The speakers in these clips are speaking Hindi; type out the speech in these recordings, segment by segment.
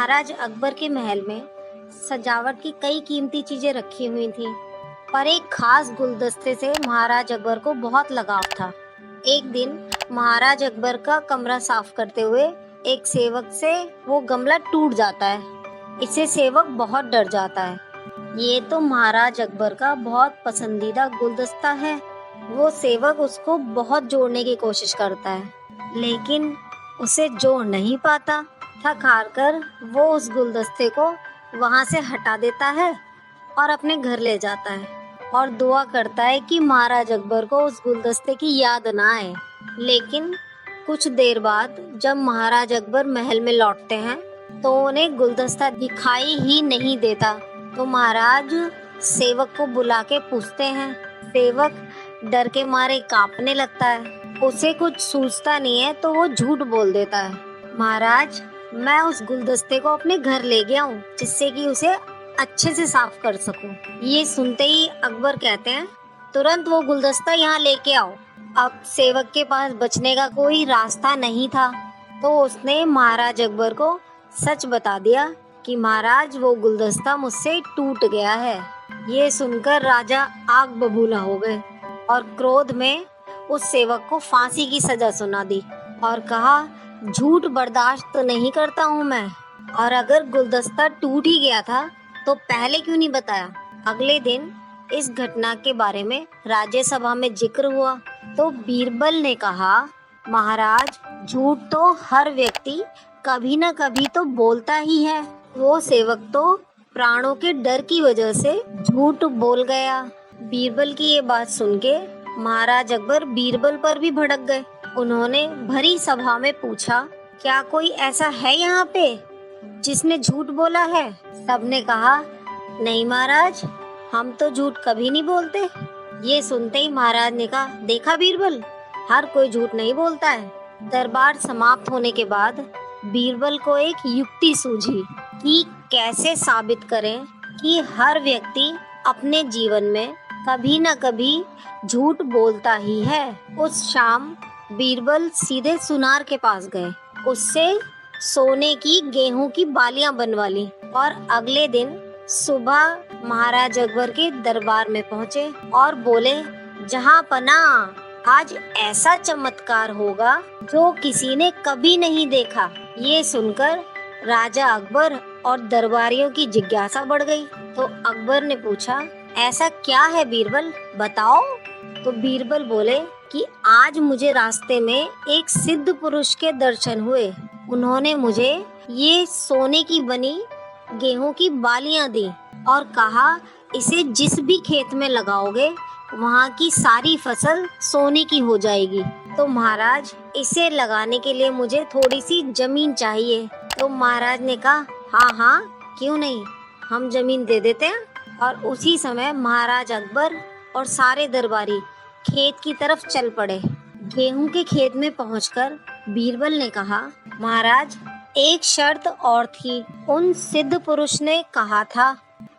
महाराज अकबर के महल में सजावट की कई कीमती चीजें रखी हुई थी, पर एक खास गुलदस्ते से महाराज अकबर को बहुत लगाव था। एक दिन महाराज अकबर का कमरा साफ करते हुए एक सेवक से वो गमला टूट जाता है। इससे सेवक बहुत डर जाता है। ये तो महाराज अकबर का बहुत पसंदीदा गुलदस्ता है। वो सेवक उसको बहुत जोड़ने की कोशिश करता है, लेकिन उसे जोड़ नहीं पाता। थक हार कर वो उस गुलदस्ते को वहां से हटा देता है और अपने घर ले जाता है और दुआ करता है कि महाराज अकबर को उस गुलदस्ते की याद ना आए। लेकिन कुछ देर बाद जब महाराज अकबर महल में लौटते हैं तो उन्हें गुलदस्ता दिखाई ही नहीं देता। तो महाराज सेवक को बुला के पूछते हैं। सेवक डर के मारे कांपने लगता है। उसे कुछ सूझता नहीं है तो वो झूठ बोल देता है। महाराज, मैं उस गुलदस्ते को अपने घर ले गया हूँ जिससे कि उसे अच्छे से साफ कर सकूं। ये सुनते ही अकबर कहते हैं, तुरंत वो गुलदस्ता यहाँ लेके आओ। अब सेवक के पास बचने का कोई रास्ता नहीं था, तो उसने महाराज अकबर को सच बता दिया कि महाराज वो गुलदस्ता मुझसे टूट गया है। ये सुनकर राजा आग बबूला हो गए और क्रोध में उस सेवक को फांसी की सजा सुना दी और कहा, झूठ बर्दाश्त तो नहीं करता हूँ मैं, और अगर गुलदस्ता टूट ही गया था तो पहले क्यों नहीं बताया। अगले दिन इस घटना के बारे में राज्यसभा में जिक्र हुआ तो बीरबल ने कहा, महाराज, झूठ तो हर व्यक्ति कभी न कभी तो बोलता ही है। वो सेवक तो प्राणों के डर की वजह से झूठ बोल गया। बीरबल की ये बात सुन के महाराज अकबर बीरबल पर भी भड़क गए। उन्होंने भरी सभा में पूछा, क्या कोई ऐसा है यहाँ पे जिसने झूठ बोला है। सबने कहा, नहीं महाराज, हम तो झूठ कभी नहीं बोलते। ये सुनते ही महाराज ने कहा, देखा बीरबल, हर कोई झूठ नहीं बोलता है। दरबार समाप्त होने के बाद बीरबल को एक युक्ति सूझी कि कैसे साबित करें कि हर व्यक्ति अपने जीवन में कभी न कभी झूठ बोलता ही है। उस शाम बीरबल सीधे सुनार के पास गए, उससे सोने की गेहूं की बालियां बनवा ली और अगले दिन सुबह महाराज अकबर के दरबार में पहुंचे और बोले, जहां पना, आज ऐसा चमत्कार होगा जो किसी ने कभी नहीं देखा। ये सुनकर राजा अकबर और दरबारियों की जिज्ञासा बढ़ गई। तो अकबर ने पूछा, ऐसा क्या है बीरबल, बताओ। तो बीरबल बोले कि आज मुझे रास्ते में एक सिद्ध पुरुष के दर्शन हुए। उन्होंने मुझे ये सोने की बनी गेहूं की बालियां दी और कहा, इसे जिस भी खेत में लगाओगे वहाँ की सारी फसल सोने की हो जाएगी। तो महाराज, इसे लगाने के लिए मुझे थोड़ी सी जमीन चाहिए। तो महाराज ने कहा, हाँ हाँ, क्यों नहीं, हम जमीन दे देते हैं। और उसी समय महाराज अकबर और सारे दरबारी खेत की तरफ चल पड़े। गेहूं के खेत में पहुंचकर बीरबल ने कहा, महाराज, एक शर्त और थी। उन सिद्ध पुरुष ने कहा था,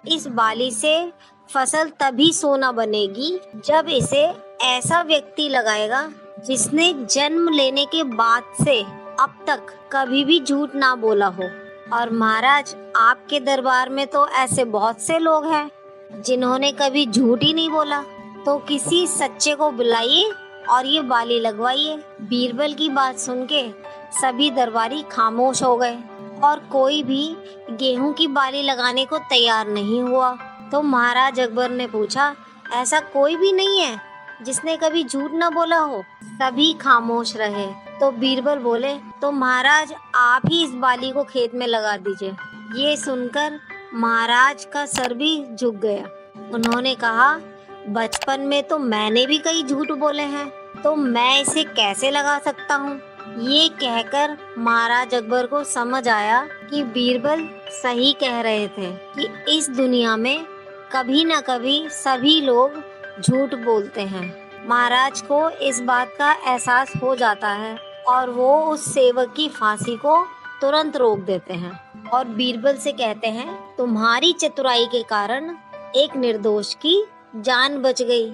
इस बाली से फसल तभी सोना बनेगी जब इसे ऐसा व्यक्ति लगाएगा जिसने जन्म लेने के बाद से अब तक कभी भी झूठ ना बोला हो। और महाराज, आपके दरबार में तो ऐसे बहुत से लोग हैं जिन्होंने कभी झूठ ही नहीं बोला। तो किसी सच्चे को बुलाइए और ये बाली लगवाइए। बीरबल की बात सुन के सभी दरबारी खामोश हो गए और कोई भी गेहूं की बाली लगाने को तैयार नहीं हुआ। तो महाराज अकबर ने पूछा, ऐसा कोई भी नहीं है जिसने कभी झूठ न बोला हो। सभी खामोश रहे। तो बीरबल बोले, तो महाराज, आप ही इस बाली को खेत में लगा दीजिए। ये सुनकर महाराज का सर भी झुक गया। उन्होंने कहा, बचपन में तो मैंने भी कई झूठ बोले हैं, तो मैं इसे कैसे लगा सकता हूँ। ये कहकर महाराज अकबर को समझ आया कि बीरबल सही कह रहे थे कि इस दुनिया में कभी न कभी सभी लोग झूठ बोलते हैं। महाराज को इस बात का एहसास हो जाता है और वो उस सेवक की फांसी को तुरंत रोक देते हैं और बीरबल से कहते हैं, तुम्हारी चतुराई के कारण एक निर्दोष की जान बच गई।